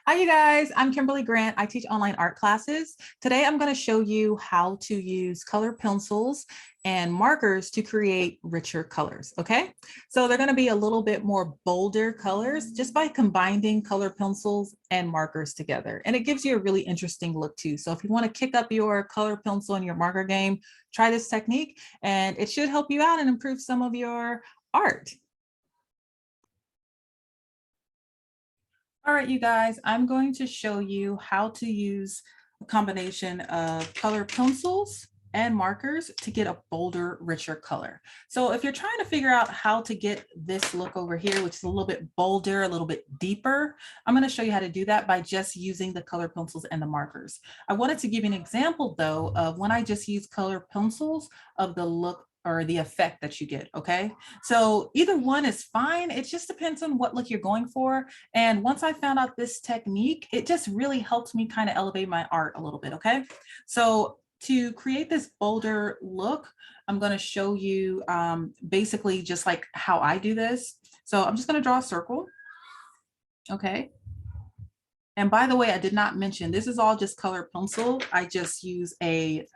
Hi, you guys. I'm Kymberli Grant. I teach online art classes. Today, I'm going to show you how to use color pencils and markers to create richer colors. Okay, so they're going to be a little bit more bolder colors just by combining color pencils and markers together. And it gives you a really interesting look too. So if you want to kick up your color pencil and your marker game, try this technique and it should help you out and improve some of your art. All right, you guys, I'm going to show you how to use a combination of color pencils and markers to get a bolder, richer color. So if you're trying to figure out how to get this look over here, which is a little bit bolder, a little bit deeper, I'm going to show you how to do that by just using the color pencils and the markers. I wanted to give you an example though of when I just use color pencils of the look or the effect that you get, okay? So either one is fine. It just depends on what look you're going for. And once I found out this technique, it just really helped me kind of elevate my art a little bit, okay? So to create this bolder look, I'm gonna show you basically just like how I do this. So I'm just gonna draw a circle, okay? And by the way, I did not mention, this is all just color pencil. I just use a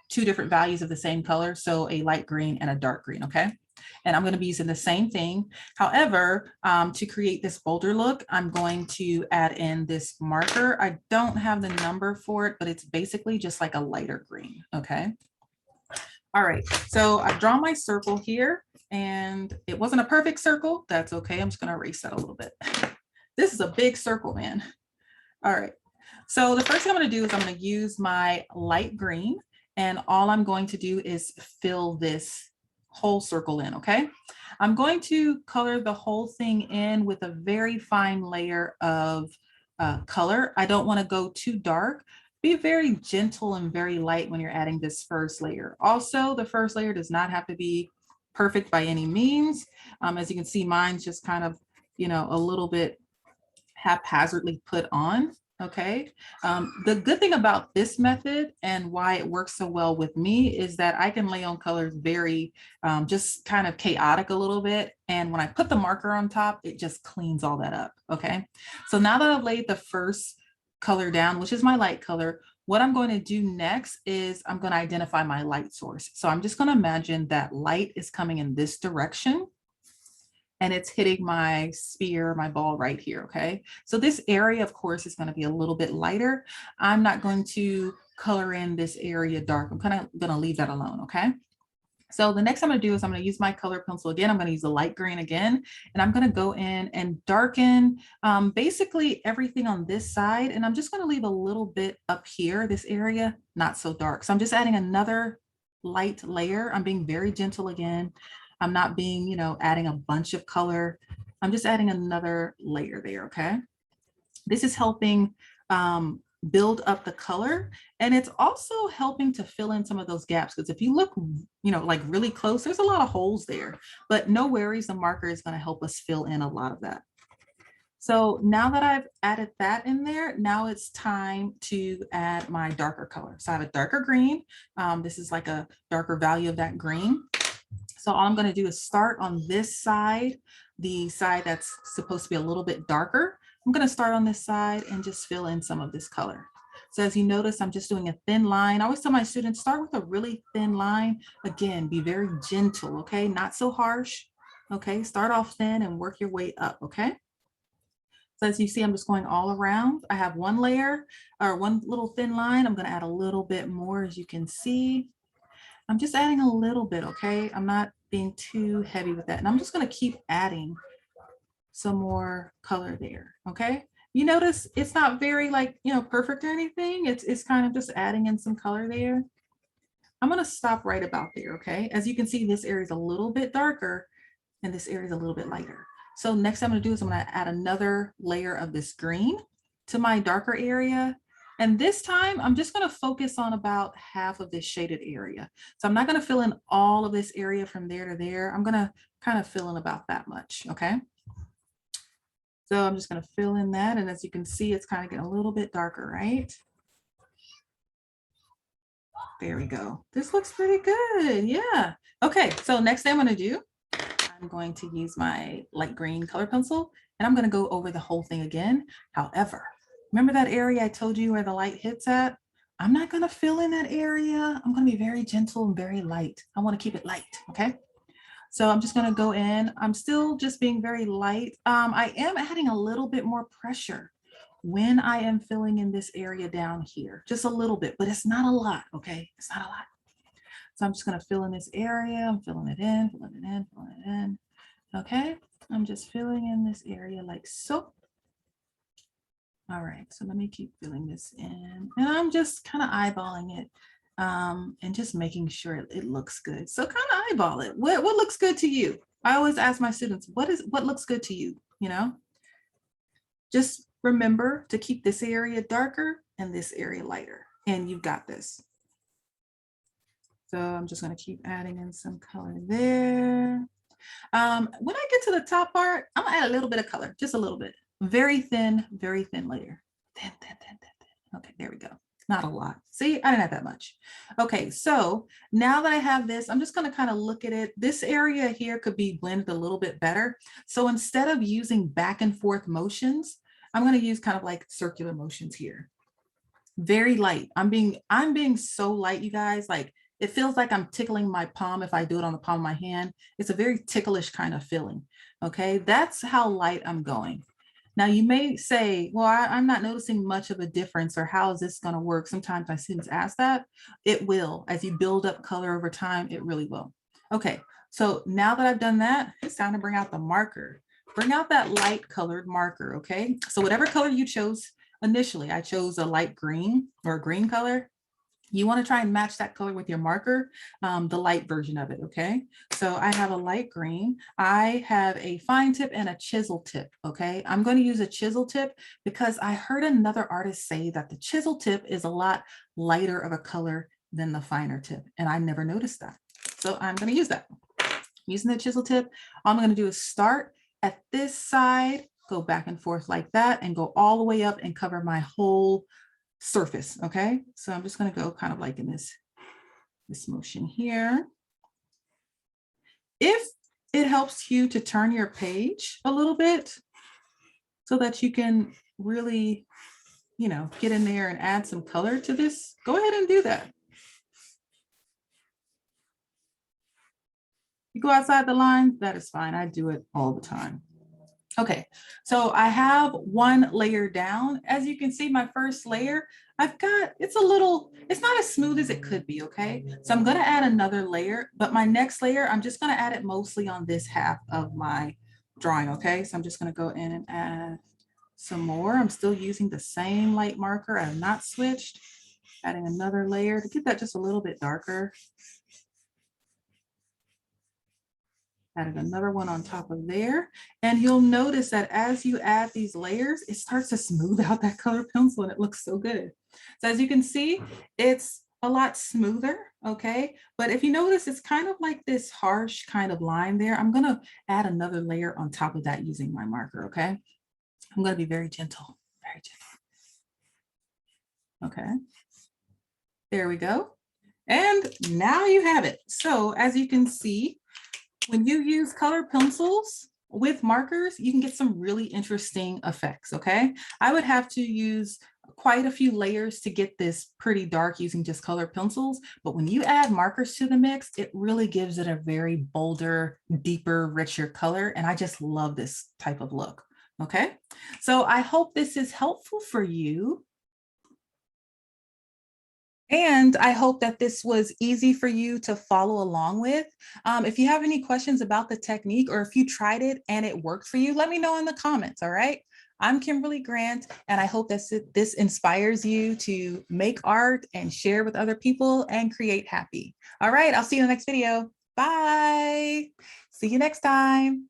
two different values of the same color. So a light green and a dark green, okay? And I'm gonna be using the same thing. However, to create this bolder look, I'm going to add in this marker. I don't have the number for it, but it's basically just like a lighter green, okay? All right, so I've drawn my circle here and it wasn't a perfect circle. That's okay, I'm just gonna erase that a little bit. This is a big circle, man. All right, so the first thing I'm gonna do is I'm gonna use my light green and all I'm going to do is fill this whole circle in, okay? I'm going to color the whole thing in with a very fine layer of color. I don't want to go too dark. Be very gentle and very light when you're adding this first layer. Also, the first layer does not have to be perfect by any means. As you can see, mine's just kind of, you know, a little bit haphazardly put on. Okay. The good thing about this method and why it works so well with me is that I can lay on colors very just kind of chaotic a little bit. And when I put the marker on top, it just cleans all that up. Okay. So now that I've laid the first color down, which is my light color, what I'm going to do next is I'm going to identify my light source. So I'm just going to imagine that light is coming in this direction and it's hitting my sphere, my ball right here, okay? So this area, of course, is gonna be a little bit lighter. I'm not going to color in this area dark. I'm kind of gonna leave that alone, okay? So the next I'm gonna do is I'm gonna use my color pencil again. I'm gonna use the light green again, and I'm gonna go in and darken basically everything on this side. And I'm just gonna leave a little bit up here, this area, not so dark. So I'm just adding another light layer. I'm being very gentle again. I'm not being, you know, adding a bunch of color. I'm just adding another layer there, okay? This is helping build up the color, and it's also helping to fill in some of those gaps, because if you look, you know, like really close, there's a lot of holes there, but no worries, the marker is going to help us fill in a lot of that. So now that I've added that in there, now it's time to add my darker color. So I have a darker green. This is like a darker value of that green. So all I'm going to do is start on this side, the side that's supposed to be a little bit darker. I'm going to start on this side and just fill in some of this color. So as you notice, I'm just doing a thin line. I always tell my students, start with a really thin line. Again, be very gentle, okay? Not so harsh, okay? Start off thin and work your way up, okay? So as you see, I'm just going all around. I have one layer or one little thin line. I'm going to add a little bit more, as you can see. I'm just adding a little bit, okay? I'm not being too heavy with that. And I'm just gonna keep adding some more color there, okay? You notice it's not very like, you know, perfect or anything. It's kind of just adding in some color there. I'm gonna stop right about there, okay? As you can see, this area is a little bit darker and this area is a little bit lighter. So next I'm gonna do is I'm gonna add another layer of this green to my darker area. And this time I'm just gonna focus on about half of this shaded area. So I'm not gonna fill in all of this area from there to there. I'm gonna kind of fill in about that much, okay? So I'm just gonna fill in that. And as you can see, it's kind of getting a little bit darker, right? There we go. This looks pretty good, yeah. Okay, so next thing I'm gonna do, I'm I'm going to use my light green color pencil and I'm going to go over the whole thing again. However, remember that area I told you where the light hits at? I'm not going to fill in that area. I'm going to be very gentle and very light. I want to keep it light. Okay. So I'm just going to go in. I'm still just being very light. I am adding a little bit more pressure when I am filling in this area down here, just a little bit, but it's not a lot. Okay. It's not a lot. So I'm just going to fill in this area. I'm filling it in, filling it in, filling it in. Okay. I'm just filling in this area like so. All right. So let me keep filling this in and I'm just kind of eyeballing it and just making sure it looks good. So kind of eyeball it. What looks good to you? I always ask my students, what looks good to you? You know, just remember to keep this area darker and this area lighter, and you've got this. So I'm just going to keep adding in some color there. When I get to the top part, I'm gonna add a little bit of color, just a little bit. Very thin layer. Thin, thin, thin, thin, thin. Okay, there we go. Not a lot. See, I didn't have that much. Okay, so now that I have this, I'm just gonna kind of look at it. This area here could be blended a little bit better. So instead of using back and forth motions, I'm gonna use kind of like circular motions here. Very light. I'm being so light, you guys. Like, it feels like I'm tickling my palm if I do it on the palm of my hand. It's a very ticklish kind of feeling. Okay, that's how light I'm going. Now you may say, well, I'm not noticing much of a difference, or how is this going to work? Sometimes my students ask that. It will. As you build up color over time, it really will. Okay, so now that I've done that, it's time to bring out the marker. Bring out that light colored marker, okay? So whatever color you chose initially, I chose a light green or a green color. You want to try and match that color with your marker, the light version of it, okay? So I have a light green. I have a fine tip and a chisel tip, okay? I'm going to use a chisel tip because I heard another artist say that the chisel tip is a lot lighter of a color than the finer tip, and I never noticed that. So I'm going to use that. Using the chisel tip, all I'm going to do is start at this side, go back and forth like that, and go all the way up and cover my whole surface. Okay, so I'm just going to go kind of like in this motion here. If it helps you to turn your page a little bit so that you can really, you know, get in there and add some color to this, go ahead and do that. You go outside the line, that is fine. I do it all the time. Okay, so I have one layer down. As you can see, my first layer, it's not as smooth as it could be, okay? So I'm gonna add another layer, but my next layer, I'm just gonna add it mostly on this half of my drawing, okay? So I'm just gonna go in and add some more. I'm still using the same light marker. I have not switched. Adding another layer to get that just a little bit darker. Added another one on top of there. And you'll notice that as you add these layers, it starts to smooth out that color pencil and it looks so good. So as you can see, it's a lot smoother, okay? But if you notice, it's kind of like this harsh kind of line there. I'm gonna add another layer on top of that using my marker, okay? I'm gonna be very gentle, very gentle. Okay, there we go. And now you have it. So as you can see, when you use color pencils with markers, you can get some really interesting effects, okay? I would have to use quite a few layers to get this pretty dark using just color pencils, but when you add markers to the mix, it really gives it a very bolder, deeper, richer color, and I just love this type of look, okay? So I hope this is helpful for you. And I hope that this was easy for you to follow along with. If you have any questions about the technique, or if you tried it and it worked for you, let me know in the comments, all right? I'm Kymberli Grant, and I hope that this inspires you to make art and share with other people and create happy. All right, I'll see you in the next video. Bye. See you next time.